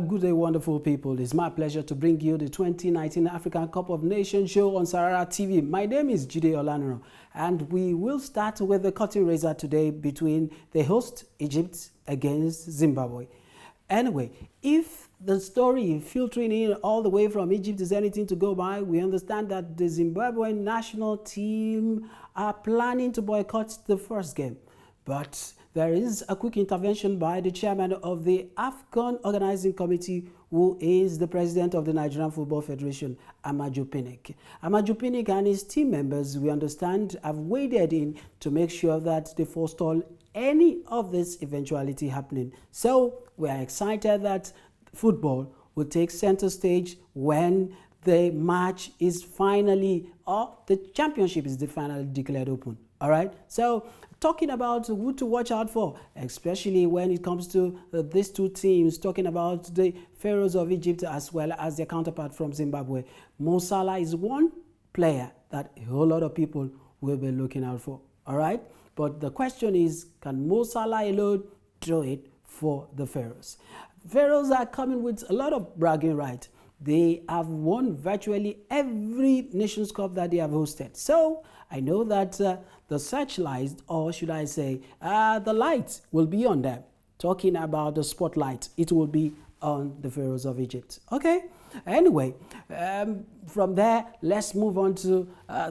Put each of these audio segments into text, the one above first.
Good day, wonderful people. It's my pleasure to bring you the 2019 African Cup of Nations show on SaharaTV. My name is Jide Olaniro, and we will start with the curtain raiser today between the host Egypt against Zimbabwe. Anyway, if the story filtering in all the way from Egypt is anything to go by, we understand that the Zimbabwean national team are planning to boycott the first game. But there is a quick intervention by the chairman of the AFCON Organizing Committee, who is the president of the Nigerian Football Federation, Amaju Pinnick. Amaju Pinnick and his team members, we understand, have waded in to make sure that they forestall any of this eventuality happening. So we are excited that football will take center stage when the match is finally, or the championship is finally declared open. All right, so talking about who to watch out for, especially when it comes to these two teams, talking about the Pharaohs of Egypt as well as their counterpart from Zimbabwe. Mo Salah is one player that a whole lot of people will be looking out for. All right, but the question is, can Mo Salah alone do it for the Pharaohs? Pharaohs are coming with a lot of bragging right. They have won virtually every Nations Cup that they have hosted. So I know that the searchlight, or should I say, the light will be on them. Talking about the spotlight, it will be on the Pharaohs of Egypt. Okay? Anyway, from there, let's move on to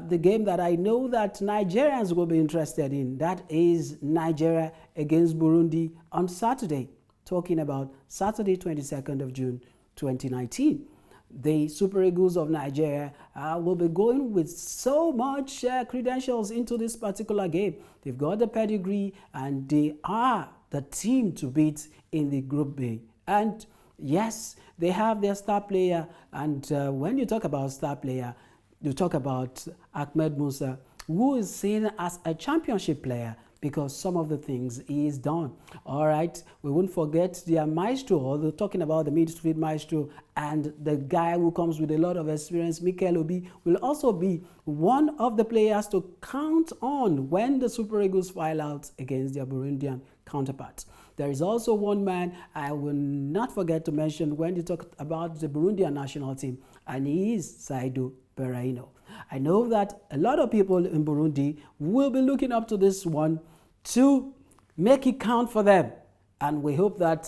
the game that I know that Nigerians will be interested in. That is Nigeria against Burundi on Saturday. Talking about Saturday, 22nd of June, 2019. The Super Eagles of Nigeria will be going with so much credentials into this particular game. They've got the pedigree and they are the team to beat in the Group B. And yes, they have their star player. And when you talk about star player, you talk about Ahmed Musa, who is seen as a championship player because some of the things he is done. All right, we won't forget their maestro, although talking about the midfield maestro, and the guy who comes with a lot of experience, Mikel Obi, will also be one of the players to count on when the Super Eagles file out against their Burundian counterparts. There is also one man I will not forget to mention when you talk about the Burundian national team, and he is Saidu Berahino. I know that a lot of people in Burundi will be looking up to this one to make it count for them, and we hope that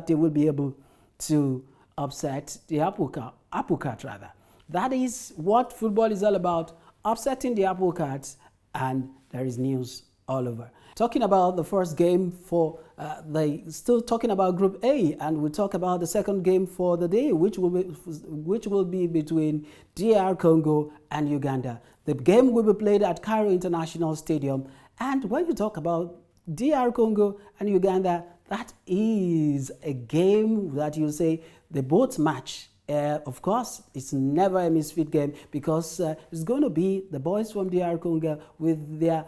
they will be able to upset the apple cart rather. That is what football is all about, upsetting the apple cart, and there is news all over. Talking about the first game for still talking about Group A, and we'll talk about the second game for the day, which will be between DR Congo and Uganda. The game will be played at Cairo International Stadium, and when you talk about DR Congo and Uganda, that is a game that you say they both match. Of course, it's never a misfit game because it's going to be the boys from DR Congo with their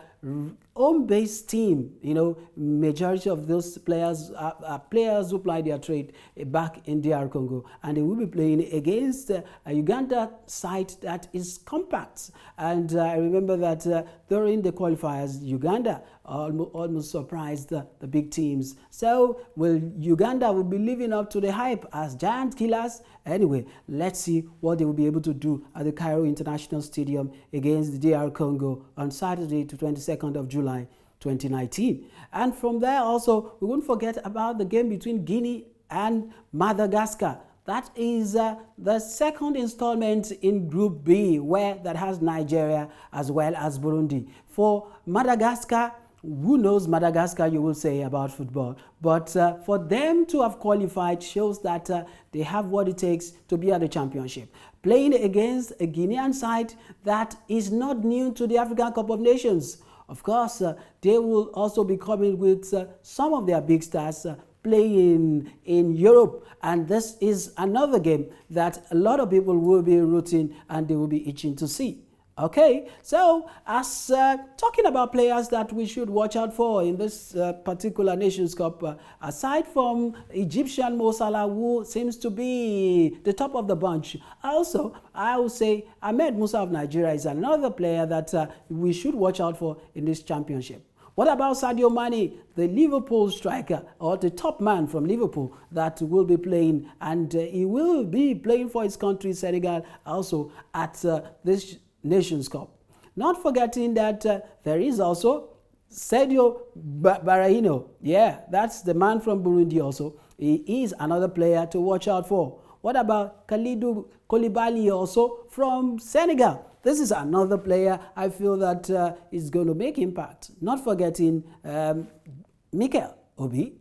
home-based team. You know, majority of those players are players who apply their trade back in DR Congo, and they will be playing against a Uganda side that is compact. And I remember that during the qualifiers, Uganda almost surprised the big teams. So Uganda will be living up to the hype as giant killers? Anyway, let's see what they will be able to do at the Cairo International Stadium against the DR Congo on Saturday, the 22nd of July 2019. And from there also, we won't forget about the game between Guinea and Madagascar. That is the second installment in Group B, where that has Nigeria as well as Burundi. For Madagascar, who knows Madagascar, you will say, about football. But for them to have qualified shows that they have what it takes to be at the championship. Playing against a Guinean side that is not new to the African Cup of Nations. Of course, they will also be coming with some of their big stars playing in Europe. And this is another game that a lot of people will be rooting and they will be itching to see. Okay, so as talking about players that we should watch out for in this particular Nations Cup, aside from Egyptian Mo Salah, who seems to be the top of the bunch, also I would say Ahmed Musa of Nigeria is another player that we should watch out for in this championship. What about Sadio Mane, the Liverpool striker, or the top man from Liverpool that will be playing, and he will be playing for his country, Senegal, also at this Nations Cup. Not forgetting that there is also Sadio Barahino. Yeah, that's the man from Burundi also. He is another player to watch out for. What about Kalidou Koulibaly, also from Senegal? This is another player I feel that is going to make impact. Not forgetting Mikel Obi.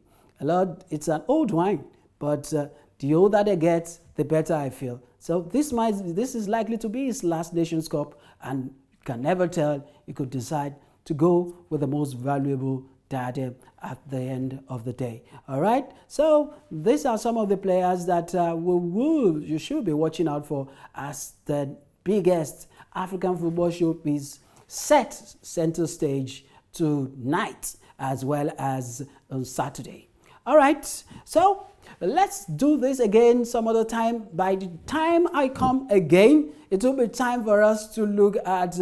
It's an old wine, but the older they get, the better I feel. So this is likely to be his last Nations Cup, and you can never tell. You could decide to go with the most valuable diadem at the end of the day. All right, so these are some of the players that you should be watching out for as the biggest African football showpiece set center stage tonight as well as on Saturday. All right, so let's do this again some other time. By the time I come again, it will be time for us to look at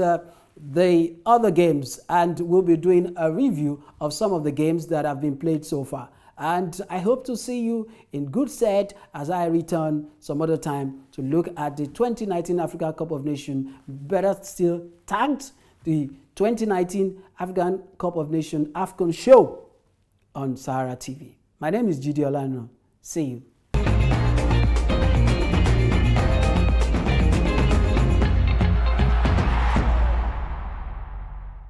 the other games, and we'll be doing a review of some of the games that have been played so far. And I hope to see you in good stead as I return some other time to look at the 2019 Africa Cup of Nations, better still tagged the 2019 African Cup of Nations AFCON show on Sahara TV. My name is Jide Olano. See you.